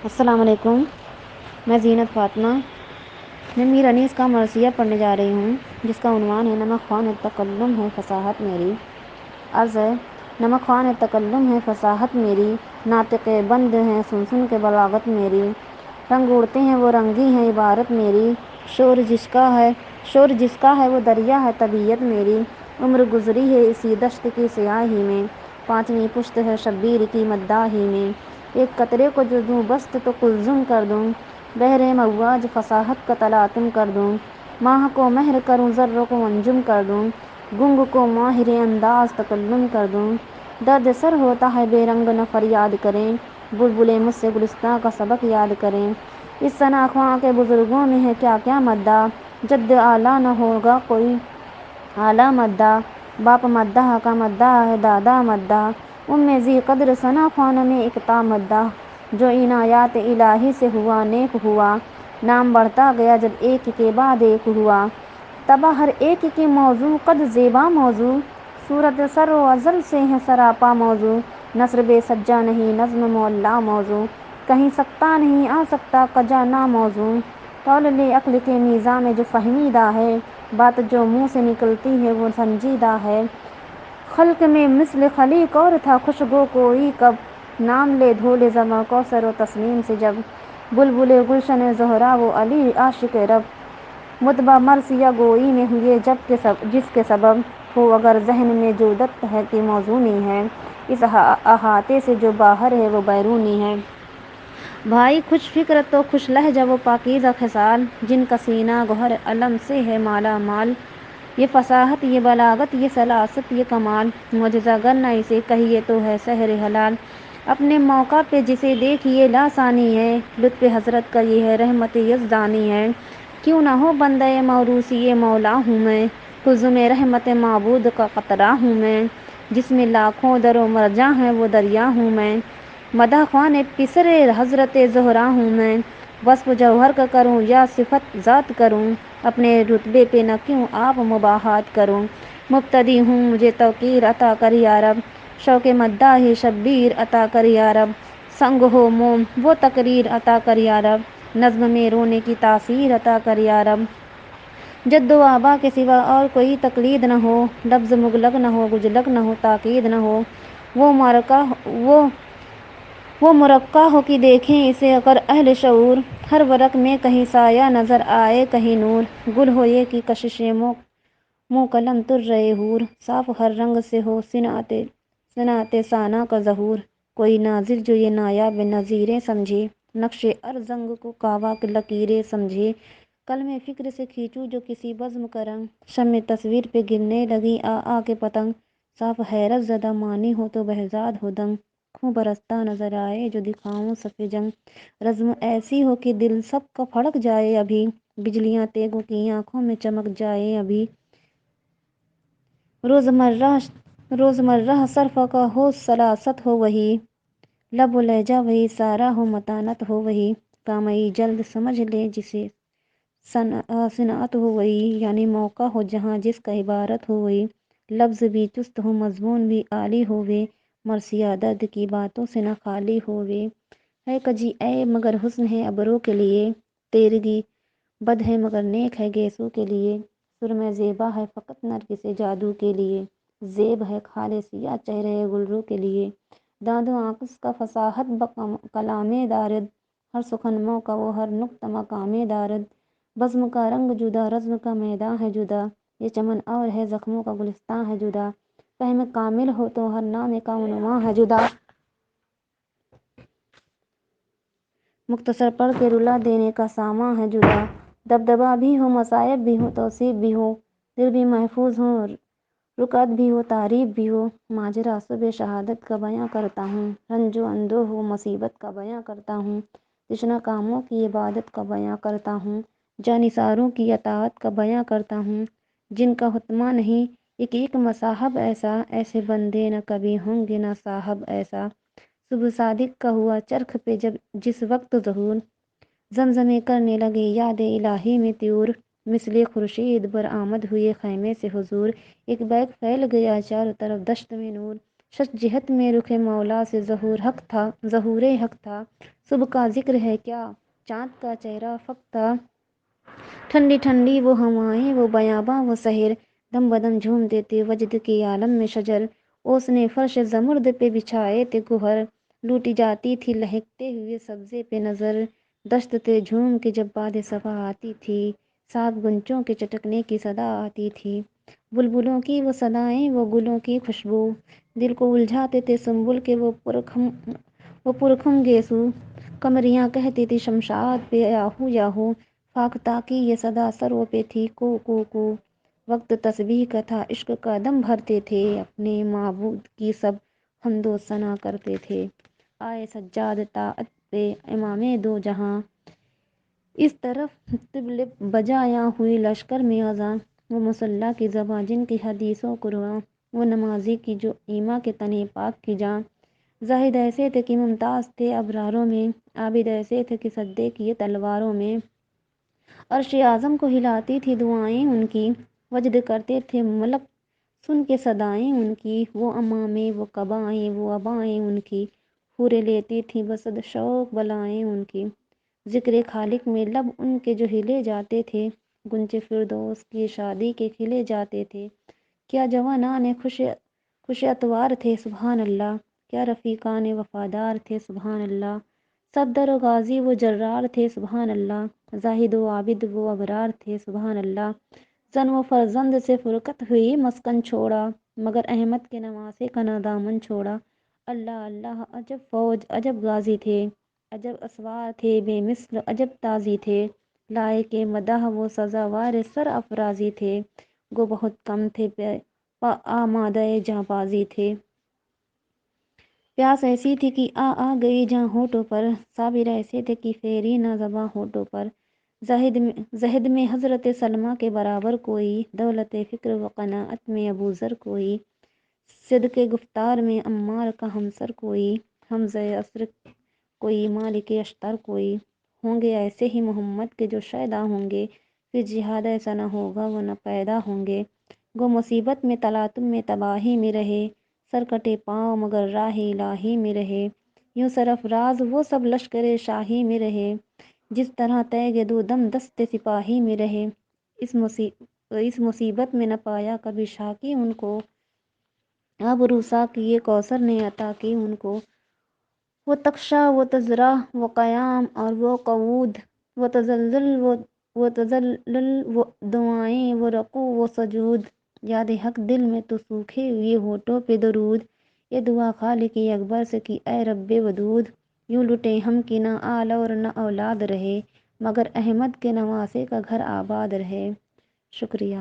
السلام علیکم، میں زینت فاطمہ، میں میر انیس کا مرثیہ پڑھنے جا رہی ہوں، جس کا عنوان ہے نمک خوان تکلم ہے فصاحت میری۔ عرض ہے، نمک خوان تکلم ہے فصاحت میری، ناطق بند ہے سن سن کے بلاغت میری، رنگ اڑتے ہیں وہ رنگی ہے عبارت میری، شور جس کا ہے وہ دریا ہے طبیعت میری، عمر گزری ہے اسی دشت کی سیاہی میں، پانچویں پشت ہے شبیر کی مداحی میں، ایک قطرے کو جو دوں بست تو کلثم کر دوں، بحر مواج فصاحت کا تلاطم کر دوں، ماہ کو مہر کروں ذروں کو انجم کر دوں، گنگ کو ماہر انداز تکلم کر دوں، درد سر ہوتا ہے بے رنگ نہ فریاد کریں، بلبلیں مجھ سے گلستاں کا سبق یاد کریں، اس ثنا خواں کے بزرگوں میں ہے کیا کیا مداح، جد اعلیٰ نہ ہوگا کوئی اعلیٰ مداح، باپ مداح کا مداح ہے دادا مداح، ذی قدر ثنا خوان میں اقتا مداح، جو عنایات الہی سے ہوا نیک ہوا، نام بڑھتا گیا جب ایک کے بعد ایک ہوا، طبع ہر ایک کی موضوع قد زیبا موضوع، صورت سر و ازل سے ہے سراپا موضوع، نثر بے سجا نہیں نظم معلی موضوع، کہیں سکتا نہیں آ سکتا کجا نا موضوع، طول عقل کے میزان میں جو فہمیدہ ہے، بات جو منہ سے نکلتی ہے وہ سنجیدہ ہے، خلق میں مثل خلیق اور تھا خوشگو کوئی کب، نام لے دھو لے زباں کوثر و تسنیم سے جب، بلبل گلشن زہرا و علی عاشق رب، متبع مرثیہ گوئی میں ہوئے جس کے سبب ہو اگر ذہن میں جو دت ہے کہ موزونی ہے، اس احاطے سے جو باہر ہے وہ بیرونی ہے، بھائی خوش فکر تو خوش لہجہ وہ پاکیزہ خصال، جن کا سینہ گوہر علم سے ہے مالا مال، یہ فصاحت یہ بلاغت یہ سلاست یہ کمال، معجزہ گر نہ اسے کہیے تو ہے سحر حلال، اپنے موقع پہ جسے دیکھیے لاسانی ہے، لطف حضرت کا یہ ہے رحمت یزدانی ہے، کیوں نہ ہو بندہ موروثی مولا ہوں میں، کلثم رحمت معبود کا قطرہ ہوں میں، جس میں لاکھوں در و مرجاں ہیں وہ دریا ہوں میں، مدح خوان پسر حضرت زہرا ہوں میں، وصف جوہر کا کروں یا صفت ذات کروں، اپنے رتبے پہ نہ کیوں آپ مباحات کروں، مبتدی ہوں مجھے توقیر عطا کر یا رب، شوق مداح شبیر عطا کر یا رب، سنگ ہو موم وہ تقریر عطا کر یا رب، نظم میں رونے کی تاثیر عطا کر یا رب، جد و آبا کے سوا اور کوئی تقلید نہ ہو، لفظ مغلق نہ ہو گجلق نہ ہو تاکید نہ ہو، وہ مرقع ہو کہ دیکھیں اسے اگر اہل شعور، ہر ورق میں کہیں سایہ نظر آئے کہیں نور، گل ہو یہ کہ کشش مو قلم طرۂ حور، صاف ہر رنگ سے ہو صنعت ثنا کا ظہور، کوئی ناظر جو یہ نایاب نظیریں سمجھے، نقش ارزنگ کو کعبہ کی لکیریں سمجھے، قلم فکر سے کھینچوں جو کسی بزم کا رنگ، شمع تصویر پہ گرنے لگی آ کے پتنگ، صاف حیرت زدہ مانی ہو تو بہزاد ہو دنگ، خوں برستا نظر آئے جو دکھاؤں صف جنگ، رزم ایسی ہو کہ دل سب کا پھڑک جائے ابھی، بجلیاں تیغوں کی آنکھوں میں چمک جائے ابھی، روزمرہ صرف کا ہو سلاست ہو وہی، لب و لہجہ وہی سارا ہو متانت ہو وہی، کامئی جلد سمجھ لے جسے صنعت ہو وہی، یعنی موقع ہو جہاں جس کا عبارت ہو وہی، لفظ بھی چست ہو مضمون بھی عالی ہووے، مرثیہ درد کی باتوں سے نہ خالی ہووے، ہے کجی اے مگر حسن ہے ابرو کے لیے، تیرگی بد ہے مگر نیک ہے گیسوں کے لیے، سرمہ زیبا ہے فقط نرگس جادو کے لیے، زیب ہے خال سیاہ چہرہ گلرو کے لیے، داد و عاکس کا فصاحت کلام دارد، ہر سخن مو کا وہ ہر نقط مقام دارد، بزم کا رنگ جدا رزم کا میداں ہے جدا، یہ چمن اور ہے زخموں کا گلستاں ہے جدا، فہم کامل ہو تو ہر نام کا عنواں ہے جدا، مختصر پڑھ کے رلا دینے کا ساماں ہے جدا، دبدبا بھی ہو مصائب بھی ہو توصیف بھی ہو، دل بھی محفوظ ہو رکعت بھی ہو تعریف بھی ہو، ماجرا صبح شہادت کا بیاں کرتا ہوں، رنج و اندوہ ہو مصیبت کا بیاں کرتا ہوں، تشنہ کاموں کی عبادت کا بیاں کرتا ہوں، جانثاروں کی اطاعت کا بیاں کرتا ہوں، جن کا حتمیٰ نہیں ایک ایک مصاحب ایسا، ایسے بندے نہ کبھی ہوں گے نہ صاحب ایسا، صبح صادق کا ہوا چرخ پہ جس وقت ظہور، زمزمے کرنے لگے یاد الہی میں طیور، مثل خورشید برآمد ہوئے خیمے سے حضور، ایک بیگ پھیل گیا چاروں طرف دشت میں نور، شش جہت میں رخ مولا سے ظہور حق تھا، صبح کا ذکر ہے کیا چاند کا چہرہ فق تھا، ٹھنڈی ٹھنڈی وہ ہوائیں وہ بیاباں وہ سحر، دم بدم جھومتے تھے وجد کے عالم میں شجر، اوس نے فرش زمرد پہ بچھائے تھے گوہر، لوٹی جاتی تھی لہکتے ہوئے سبزے پہ نظر، دشت تھے جھوم کے جب باد صبا آتی تھی، سات گنچوں کے چٹکنے کی صدا آتی تھی، بلبلوں کی وہ صدائیں وہ گلوں کی خوشبو، دل کو الجھاتے تھے سنبل کے وہ پرخم گیسو، قمریاں کہتی تھی شمشاد پہ یاہو یاہو، فاختہ کی یہ صدا سروں پہ تھی کو کو کو، وقت تسبیح کا تھا عشق کا دم بھرتے تھے، اپنے معبود کی سب حمد و ثنا کرتے تھے، آئے سجاد طاعت پہ امام دو جہاں، اس طرف طبل بجایا ہوئی لشکر میں اذاں، وہ مصلی کی زباں جن کی حدیثوں قرآن، وہ نمازی کی جو ایماں کے تنے پاک کی جاں، زاہد ایسے تھے کہ ممتاز تھے ابراروں میں، عابد ایسے تھے کہ سجدے کیے تلواروں میں، عرش اعظم کو ہلاتی تھی دعائیں ان کی، وجد کرتے تھے ملک سن کے صدائیں ان کی، وہ امامیں وہ قبائیں وہ ابائیں ان کی، حوریں لیتی تھیں بصد شوق بلائیں ان کی، ذکر خالق میں لب ان کے جو ہلے جاتے تھے، گنج فردوس کی شادی کے کھلے جاتے تھے، کیا جوانان خوش اتوار تھے سبحان اللہ، کیا رفیقان وفادار تھے سبحان اللہ، صدر و غازی وہ جرار تھے سبحان اللہ، زاہد و عابد وہ ابرار تھے سبحان اللہ، زن و فرزند سے فرقت ہوئی مسکن چھوڑا، مگر احمد کے نواسے کا نہ دامن چھوڑا، اللہ اللہ عجب فوج عجب غازی تھے، عجب اسوار تھے بے مثل عجب تازی تھے، لائق مدح وہ سزاوار سر افرازی تھے، گو بہت کم تھے آمادہ جاں بازی تھے، پیاس ایسی تھی کہ آ گئی جاں ہونٹوں پر، صابر ایسے تھے کہ پھیری نہ زباں ہونٹوں پر، زہد میں حضرت سلمیٰ کے برابر کوئی، دولت فکر و قناعت میں ابو ذر کوئی، صدق گفتار میں عمار کا ہمسر کوئی، حمزہ عصر کوئی مالک اشتر کوئی، ہوں گے ایسے ہی محمد کے جو شیدا ہوں گے، پھر جہاد ایسا نہ ہوگا وہ نہ پیدا ہوں گے، گو مصیبت میں تلاطم میں تباہی میں رہے، سر کٹے پاؤں مگر راہ الہی میں رہے، یوں سرفراز وہ سب لشکر شاہی میں رہے، جس طرح تیغ دو دم دست سپاہی میں رہے، اس مصیبت میں نہ پایا کبھی شاکی ان کو، اب روسا کیے کوثر نے عطا کی ان کو، وہ تقشع وہ تضرع وہ قیام اور وہ قعود، وہ تذلل وہ دعائیں وہ رکوع وہ سجود، یاد حق دل میں تو سوکھے ہوئے ہونٹوں پہ درود، یہ دعا خالق اکبر سے کی اے رب ودود، یوں لٹے ہم کہ نہ آل اور نہ اولاد رہے، مگر احمد کے نواسے کا گھر آباد رہے۔ شکریہ۔